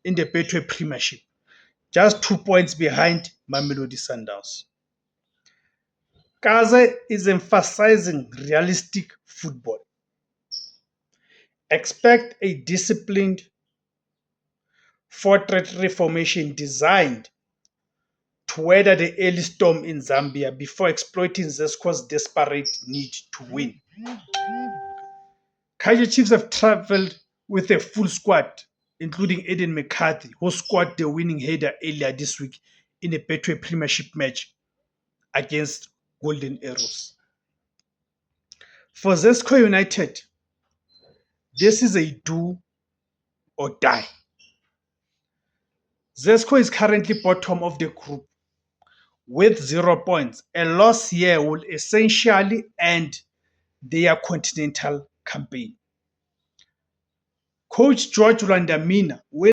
in the Betway Premiership, just 2 points behind Mamelodi Sundowns. Kaze is emphasizing realistic football. Expect a disciplined 4-3-3 formation designed to weather the early storm in Zambia before exploiting Zesco's desperate need to win. Kaizer Chiefs have travelled with a full squad, including Aiden McCarthy, who scored the winning header earlier this week in a Betway Premiership match against Golden Arrows. For Zesco United, this is a do or die. Zesco is currently bottom of the group with 0 points. A loss here will essentially end their continental campaign. Coach George Lwandamina will